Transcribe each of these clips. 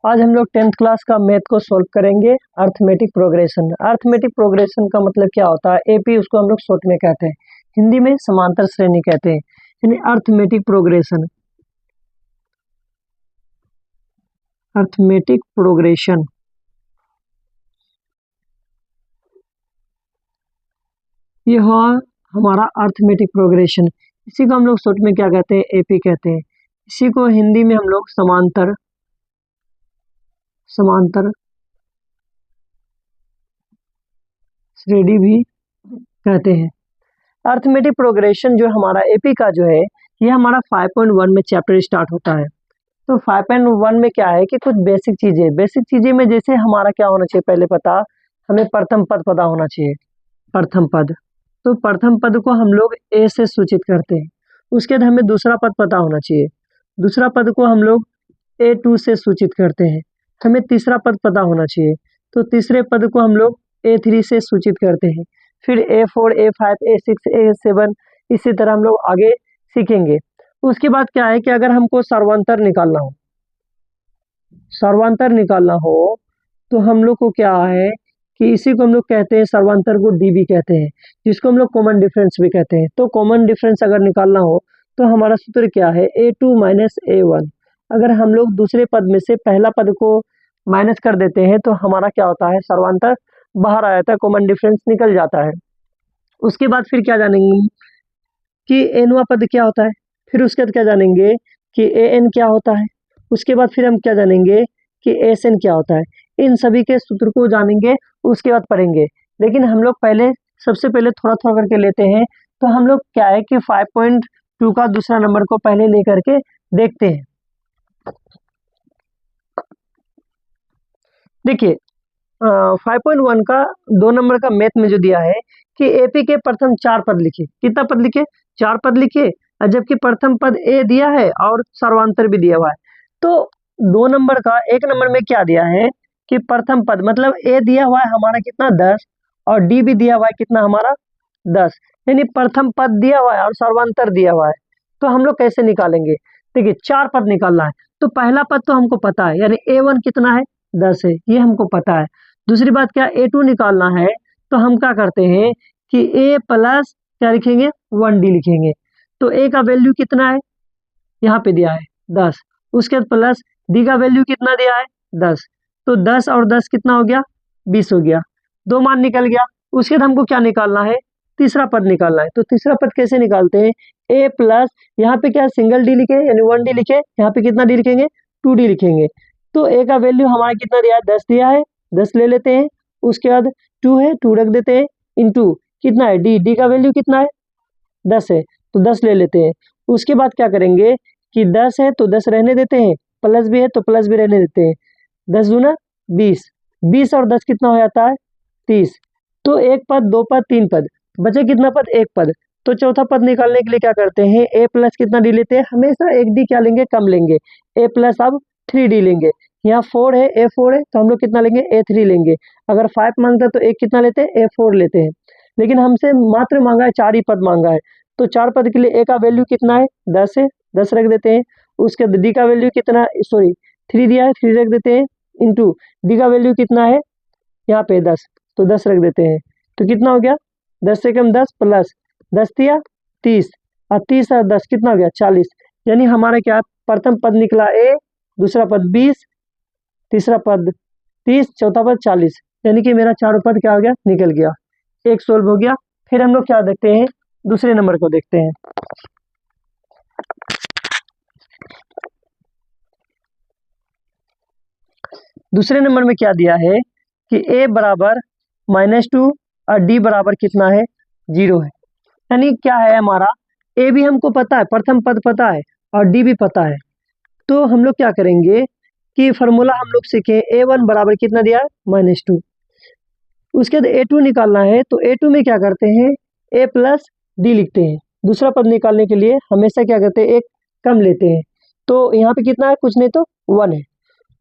आज हम लोग 10th क्लास का मैथ को सॉल्व करेंगे। Arithmetic progression. अर्थमेटिक प्रोग्रेशन का मतलब क्या होता है? एपी उसको हम लोग शॉर्ट में कहते हैं, हिंदी में समांतर श्रेणी कहते हैं, यानी अर्थमेटिक प्रोग्रेशन। अर्थमेटिक प्रोग्रेशन ये हुआ हमारा अर्थमेटिक प्रोग्रेशन। इसी को हम लोग शॉर्ट में क्या कहते हैं? एपी कहते हैं। इसी को हिंदी में हम लोग समांतर श्रेणी भी कहते हैं। अर्थमेटिक प्रोग्रेशन जो हमारा एपी का जो है, ये हमारा 5.1 में चैप्टर स्टार्ट होता है। तो 5.1 में क्या है कि कुछ बेसिक चीजें में जैसे हमारा क्या होना चाहिए, पहले पता हमें प्रथम पद पता होना चाहिए। प्रथम पद, तो प्रथम पद को हम लोग ए से सूचित करते हैं। उसके बाद हमें दूसरा पद पता होना चाहिए, दूसरा पद को हम लोग A2 से सूचित करते हैं। हमें तीसरा पद पता होना चाहिए, तो तीसरे पद को हम लोग A3 से सूचित करते हैं। फिर A4, A5, A6, A7 इसी तरह हम लोग आगे सीखेंगे। उसके बाद क्या है कि अगर हमको सर्वांतर निकालना हो तो हम लोग को क्या है कि इसी को हम लोग कहते हैं, सर्वांतर को डी भी कहते हैं, जिसको हम लोग कॉमन डिफरेंस भी कहते हैं। तो कॉमन डिफरेंस अगर निकालना हो तो हमारा सूत्र क्या है? A2 minus A1। अगर हम लोग दूसरे पद में से पहला पद को माइनस कर देते हैं तो हमारा क्या होता है? सर्वांतर बाहर आ जाता है, कॉमन डिफरेंस निकल जाता है। उसके बाद फिर क्या जानेंगे कि एनवा पद क्या होता है, फिर उसके बाद क्या जानेंगे कि AN क्या होता है, उसके बाद फिर हम क्या जानेंगे कि ASN क्या होता है। इन सभी के सूत्र को जानेंगे, उसके बाद पढ़ेंगे। लेकिन हम लोग सबसे पहले थोड़ा थोड़ा करके लेते हैं। तो हम लोग क्या है कि 5.2 का दूसरा नंबर को पहले लेकर के देखते हैं। देखिए 5.1 का 2 नंबर का मैथ में जो दिया है कि एपी के प्रथम 4 पद लिखे। कितना पद लिखे? 4 पद लिखे, जबकि प्रथम पद ए दिया है और सर्वांतर भी दिया हुआ है। तो 2 नंबर का 1 नंबर में क्या दिया है कि प्रथम पद मतलब ए दिया हुआ है हमारा कितना? 10, और डी भी दिया हुआ है कितना हमारा? 10, यानी प्रथम पद दिया हुआ है और सर्वांतर दिया हुआ है। तो हम लोग कैसे निकालेंगे? देखिए 4 पद निकालना है, तो पहला पद तो हमको पता है, यानी A1 कितना है? 10 है, ये हमको पता है। दूसरी बात क्या? A2 निकालना है, तो हम क्या करते हैं कि A प्लस क्या लिखेंगे? 1D लिखेंगे। तो A का वैल्यू कितना है? यहाँ पे दिया है 10, उसके बाद प्लस D का वैल्यू कितना दिया है? 10। तो 10 और 10 कितना हो गया? 20 हो गया, 2 मान निकल गया। उसके बाद हमको क्या निकालना है? तीसरा पद निकालना है। तो तीसरा पद कैसे निकालते हैं? A प्लस यहाँ पे क्या सिंगल डी लिखे यानी 1D लिखे, यहाँ पे कितना डी लिखेंगे? 2D लिखेंगे। तो A का वैल्यू हमारा कितना दिया है? 10 दिया है, 10 ले लेते हैं। उसके बाद 2 है, 2 रख देते हैं, इंटू कितना है? D का वैल्यू कितना है? 10 है, तो 10 ले लेते हैं। उसके बाद क्या करेंगे कि 10 है तो 10 रहने देते हैं, प्लस भी है तो प्लस भी रहने देते हैं। 10 दूना 20, 20 और 10 कितना हो जाता है? 30। तो 1 पद, 2 पद, 3 पद, बचे कितना पद? 1 पद। तो चौथा पद निकालने के लिए क्या करते हैं? A प्लस कितना डी लेते हैं? हमेशा 1D क्या लेंगे? कम लेंगे। A प्लस अब 3D लेंगे। यहाँ 4 है, A4 है, तो हम लोग कितना लेंगे? A3 लेंगे। अगर 5 मांगता है तो एक कितना लेते हैं? A4 लेते हैं। लेकिन हमसे मात्र मांगा है 4 ही पद मांगा है, तो 4 पद के लिए A का वैल्यू कितना है? 10 है, 10 रख देते हैं। उसके बाद D का वैल्यू कितना? 3 दिया है, 3 रख देते हैं, इंटू D का वैल्यू कितना है? यहाँ पे 10, तो 10 रख देते हैं। तो कितना हो गया? 10 से कम 10 प्लस 10 दिया 30, और 30 और 10 कितना हो गया? 40। यानी हमारा क्या? प्रथम पद निकला A, दूसरा पद 20, तीसरा पद 30, चौथा पद 40, यानी कि मेरा चारों पद क्या हो गया? निकल गया। एक सोल्व हो गया। फिर हम लोग क्या देखते हैं? दूसरे नंबर को देखते हैं। दूसरे नंबर में क्या दिया है कि A बराबर -2 और D बराबर कितना है? 0 है। यानी क्या है हमारा? A भी हमको पता है, प्रथम पद पता है, और D भी पता है। तो हम लोग क्या करेंगे कि फॉर्मूला हम लोग सीखे, A1 बराबर कितना दिया है? -2। उसके बाद A2 निकालना है, तो A2 में क्या करते हैं? A प्लस D लिखते हैं। दूसरा पद निकालने के लिए हमेशा क्या करते हैं? एक कम लेते हैं। तो यहाँ पे कितना है? कुछ नहीं तो 1 है।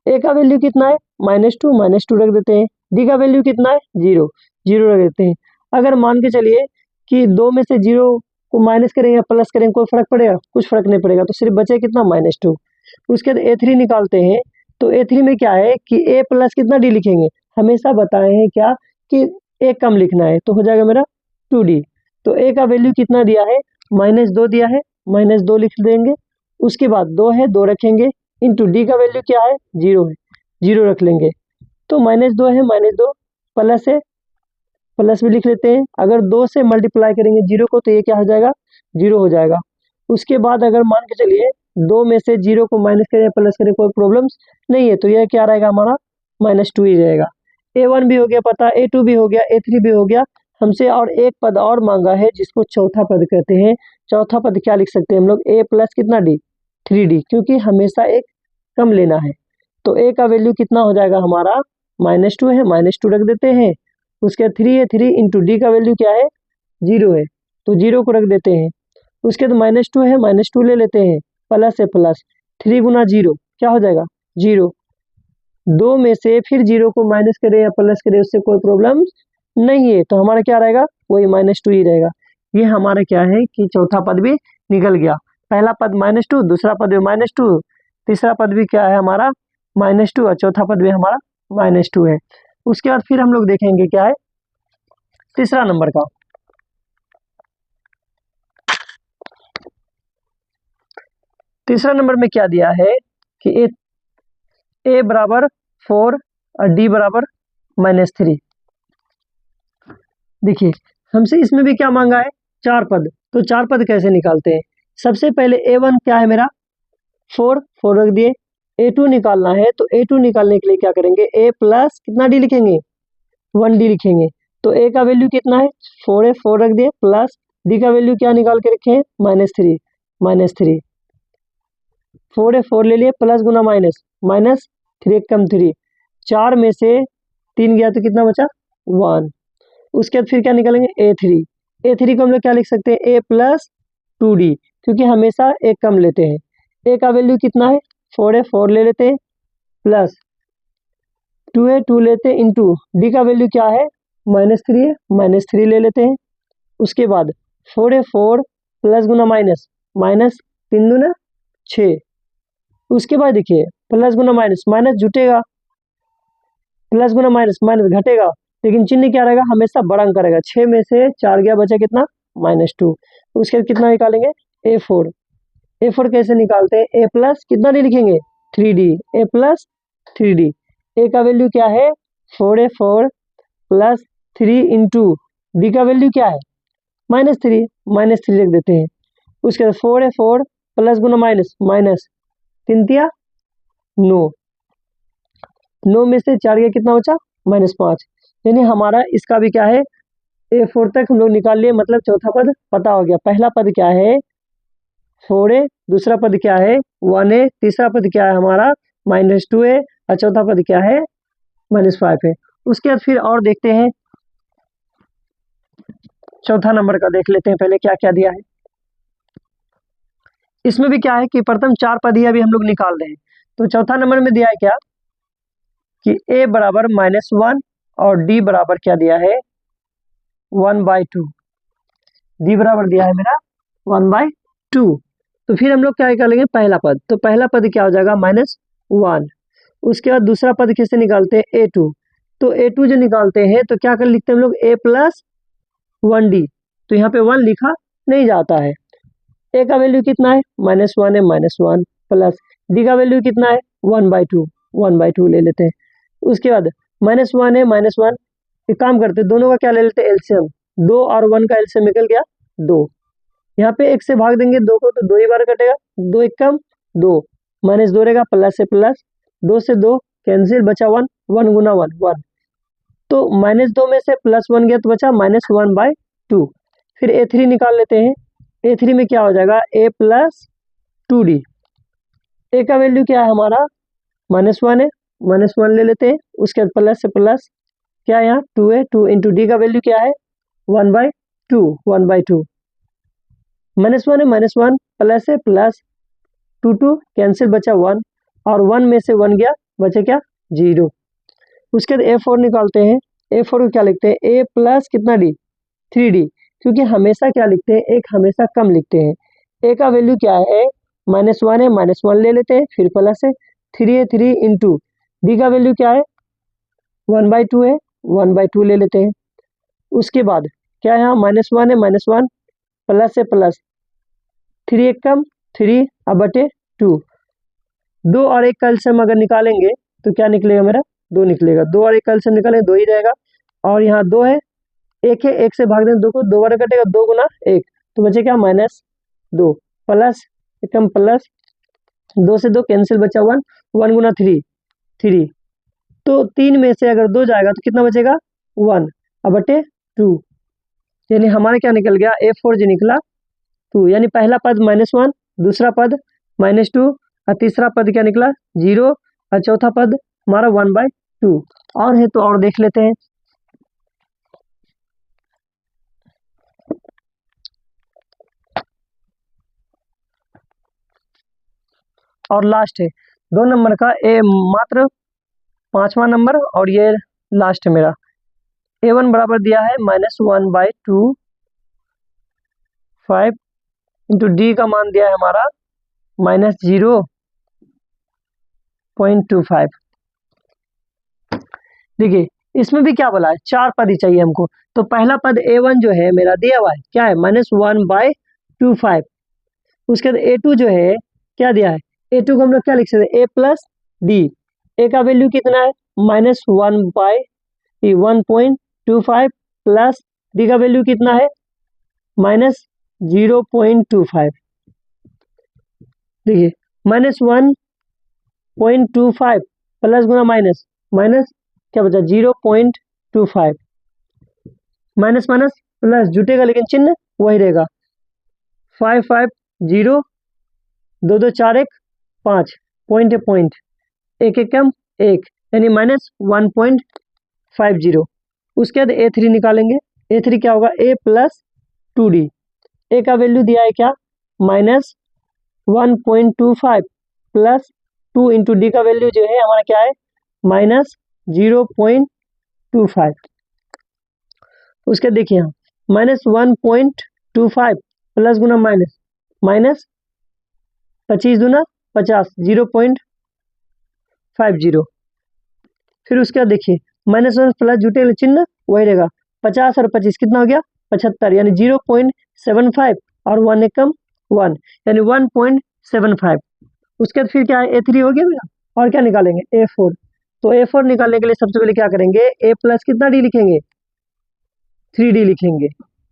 A का वैल्यू कितना है? -2 रख देते हैं। D का वैल्यू कितना है? 0 रख देते हैं। अगर मान के चलिए कि 2 में से 0 को माइनस करेंगे या प्लस करेंगे, कोई फर्क पड़ेगा? कुछ फर्क नहीं पड़ेगा, तो सिर्फ बचे कितना? -2। उसके बाद A3 निकालते हैं, तो A3 में क्या है कि A प्लस कितना D लिखेंगे, हमेशा बताए हैं क्या कि A कम लिखना है, तो हो जाएगा मेरा 2D। तो A का वैल्यू कितना दिया है, -2 दिया है, -2 लिख देंगे। उसके बाद 2 है, 2 रखेंगे, इंटू D का वैल्यू क्या है, 0 है, 0 रख लेंगे। तो -2 है, -2 प्लस है, प्लस भी लिख लेते हैं। अगर 2 से मल्टीप्लाई करेंगे 0 को तो ये क्या हो जाएगा, 0 हो जाएगा। उसके बाद अगर मान के चलिए 2 में से 0 को माइनस करें प्लस करें कोई प्रॉब्लम्स नहीं है, तो यह क्या रहेगा हमारा -2 ही रहेगा। A1 भी हो गया पता, A2 भी हो गया, A3 भी हो गया। हमसे और एक पद और मांगा है जिसको चौथा पद कहते हैं। चौथा पद क्या लिख सकते हैं हम लोग, A प्लस कितना D, 3D, क्योंकि हमेशा एक कम लेना है। तो A का वैल्यू कितना हो जाएगा हमारा, -2 है, -2 रख देते हैं। उसके बाद 3 है, 3 इंटू D का वैल्यू क्या है, 0 है, तो 0 को रख देते हैं। उसके बाद -2 है, -2 ले लेते हैं, प्लस है प्लस, 3 गुना 0 क्या हो जाएगा, 0। 2 में से फिर 0 को माइनस करें या प्लस करें उससे कोई प्रॉब्लम नहीं है, तो हमारा क्या रहेगा, वही -2 ही रहेगा। ये हमारा क्या है कि चौथा पद भी निकल गया। पहला पद -2, दूसरा पद भी -2, तीसरा पद भी क्या है हमारा -2 और चौथा पद भी हमारा -2 है। उसके बाद फिर हम लोग देखेंगे क्या है तीसरा नंबर का। तीसरा नंबर में क्या दिया है कि ए बराबर 4 और D बराबर -3। देखिए हमसे इसमें भी क्या मांगा है, 4 पद। तो 4 पद कैसे निकालते हैं, सबसे पहले A1 क्या है मेरा 4 रख दिए। A2 निकालना है, तो A2 निकालने के लिए क्या करेंगे, A प्लस कितना D लिखेंगे, 1D लिखेंगे। तो A का वैल्यू कितना है 4 है, 4 रख दिए, प्लस D का वैल्यू क्या निकाल के रखे हैं, -3, 4 है, 4 ले लिए, प्लस गुना माइनस 3 कम 3, 4 में से 3 गया तो कितना बचा 1। उसके बाद फिर क्या निकालेंगे A3 को हम लोग क्या लिख सकते हैं, A प्लस 2D, क्योंकि हमेशा एक कम लेते हैं। A का वैल्यू कितना है 4 है, 4 ले लेते हैं, प्लस 2 है, 2 लेते हैं, इंटू D का वैल्यू क्या है -3 है, -3 ले लेते हैं। उसके बाद 4 है, 4 प्लस गुना माइनस 3 दूना 6। उसके बाद देखिए प्लस गुना माइनस जुटेगा, प्लस गुना माइनस घटेगा, लेकिन चिन्ह क्या रहेगा, हमेशा बड़ा अंक रहेगा। 6 में से 4 गया, बचा कितना -2। उसके बाद कितना निकालेंगे A4 कैसे निकालते हैं, A प्लस कितना नहीं लिखेंगे 3D, A plus 3D। A का वैल्यू क्या है 4 है, 4 प्लस 3 इंटू D का वैल्यू क्या है -3 लिख देते हैं। उसके बाद 4 है, 4 प्लस गुना माइनस 3 तिया 9 में से 4 गया कितना बचा -5। यानी हमारा इसका भी क्या है A4 तक हम लोग निकाल लिए, मतलब चौथा पद पता हो गया। पहला पद क्या है 4 है, दूसरा पद क्या है 1 है, तीसरा पद क्या है हमारा -2 है, और चौथा पद क्या है -5 है। उसके बाद फिर और देखते हैं, चौथा नंबर का देख लेते हैं पहले क्या क्या दिया है। इसमें भी क्या है कि प्रथम 4 पद ही अभी हम लोग निकाल रहे हैं। तो चौथा नंबर में दिया है क्या कि A बराबर -1 और D बराबर क्या दिया है 1/2। D बराबर दिया है मेरा 1/2। तो फिर हम लोग क्या निकालेंगे पहला पद, तो पहला पद क्या हो जाएगा -1। उसके बाद दूसरा पद कैसे निकालते हैं A2। तो A2 जो निकालते हैं तो क्या कर लिखते हैं हम लोग A प्लस 1D। तो यहाँ पे 1 लिखा नहीं जाता है। A का वैल्यू कितना है -1 है, -1 प्लस D का वैल्यू कितना है 1/2 ले लेते हैं। उसके बाद -1 है, -1 एक काम करते हैं दोनों का क्या ले लेते हैं एलसीएम, 2 और 1 का एलसीएम निकल गया 2। यहाँ पे 1 से भाग देंगे 2 को तो 2 ही बार कटेगा, 2 1 कम 2, -2 रहेगा, प्लस से प्लस, 2 से 2 कैंसिल, बचा 1, 1 गुना 1। तो -2 में से +1 गया तो बचा -1/2। फिर A3 निकाल लेते हैं। A3 में क्या हो जाएगा A प्लस 2D। A का वैल्यू क्या है हमारा -1 है, -1 ले लेते हैं। उसके बाद प्लस से प्लस क्या है यहाँ 2 है, 2 इंटू D का वैल्यू क्या है 1/2 -1 है, -1 प्लस है प्लस 2 कैंसिल, बचा 1, और 1 में से 1 गया, बचे क्या 0। उसके बाद A4 निकालते हैं। A4 को क्या लिखते हैं A प्लस कितना D 3D, क्योंकि हमेशा क्या लिखते हैं एक हमेशा कम लिखते हैं। A का वैल्यू क्या है -1 है, -1 ले लेते हैं, फिर प्लस है 3 है 3 इंटू डी का वैल्यू क्या है 1/2 है 1/2 ले लेते हैं। उसके बाद क्या है यहाँ -1 है -1 प्लस है प्लस 3 एक कम 3 अब बटे 2 2 और 1 का एलसीएम अगर निकालेंगे तो क्या निकलेगा मेरा 2 निकलेगा 2 और 1 का एलसीएम निकालेंगे 2 ही रहेगा और यहाँ 2 है 1 है 1 से भाग दें 2 को 2 बार कटेगा 2 गुना 1 तो बचेगा -2 प्लस एक कम प्लस 2 से 2 कैंसिल बचा 1 1 गुना 3 3 तो 3 में से अगर 2 जाएगा तो कितना बचेगा 1 अब बटे 2 यानी हमारा क्या निकल गया A4 जो निकला 2 यानी पहला पद -1 दूसरा पद -2 और तीसरा पद क्या निकला 0 और चौथा पद हमारा 1/2 और है तो और देख लेते हैं। और लास्ट है 2 नंबर का ए मात्र 5वां नंबर और ये लास्ट है मेरा A1 बराबर दिया है -1/2 5 इंटू डी का मान दिया है हमारा -0.25। देखिए इसमें भी क्या बोला है 4 पद ही चाहिए हमको तो पहला पद A1 जो है मेरा दिया हुआ है क्या है -1/25। उसके बाद A2 जो है क्या दिया है A2 को हम लोग क्या लिख सकते हैं A प्लस डी ए का वैल्यू कितना है -1/1.25 प्लस डी का वैल्यू कितना है -0.25। देखिए -1.25 प्लस गुना माइनस माइनस क्या बचा 0.25 माइनस माइनस प्लस जुटेगा लेकिन चिन्ह वही रहेगा 5 5 0 2 2 4 1 5 पॉइंट है पॉइंट एक एक कम एक यानी -1.50। उसके बाद A3 निकालेंगे A3 क्या होगा A प्लस 2D ए का वैल्यू दिया है क्या -1.25 प्लस 2 इंटू डी का वैल्यू जो है हमारा क्या है -0.25। उसके देखिए यहाँ -1.25 प्लस गुना माइनस माइनस 25 दूना 50 0.50। फिर उसके बाद देखिए -1 प्लस जुटे चिन्ह वही रहेगा 50 और 25 कितना हो गया 75 यानी 0.75 और 1 एकम 1 यानी 1.75। उसके बाद फिर क्या है A3 हो गया मेरा और क्या निकालेंगे A4 तो A4 निकालने के लिए सबसे पहले क्या करेंगे A प्लस कितना डी लिखेंगे 3D लिखेंगे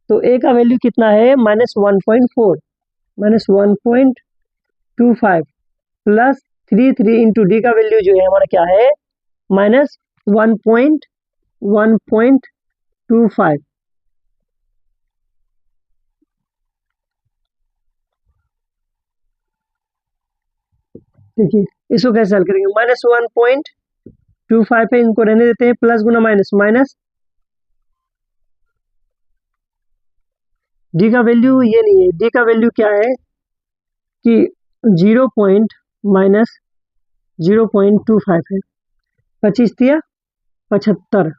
तो A का वैल्यू कितना है -1.4 -1.25 प्लस 3 इंटू डी का वैल्यू जो है हमारा क्या है -1.25। देखिए इसको कैसे हल करेंगे -1.25 है इनको रहने देते हैं प्लस गुना माइनस माइनस डी का वैल्यू ये नहीं है डी का वैल्यू क्या है कि 0.25 है 25 दिया 75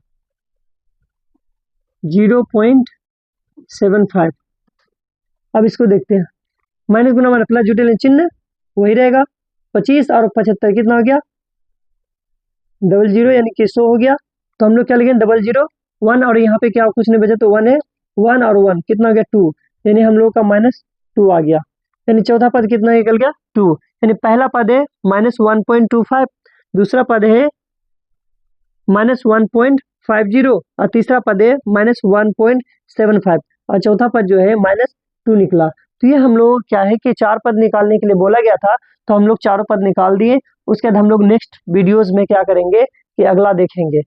0.75। अब इसको देखते हैं माइनस गुना माइनस प्लस जुटे चिन्ह वही रहेगा 25 और 75 कितना हो गया 00 यानी कि 100 हो गया तो हम लोग क्या लिखेंगे 00 1 और यहाँ पे क्या कुछ नहीं बचा तो 1 है 1 और 1 कितना हो गया 2 यानी हम लोगों का -2 आ गया यानी चौथा पद कितना निकल गया 2 यानी पहला पद है -1.25 दूसरा पद है -1.50 और तीसरा पद है -1.75 और चौथा पद जो है -2 निकला। तो ये हम लोग क्या है कि 4 पद निकालने के लिए बोला गया था तो हम लोग चारों पद निकाल दिए। उसके बाद हम लोग नेक्स्ट वीडियोस में क्या करेंगे कि अगला देखेंगे।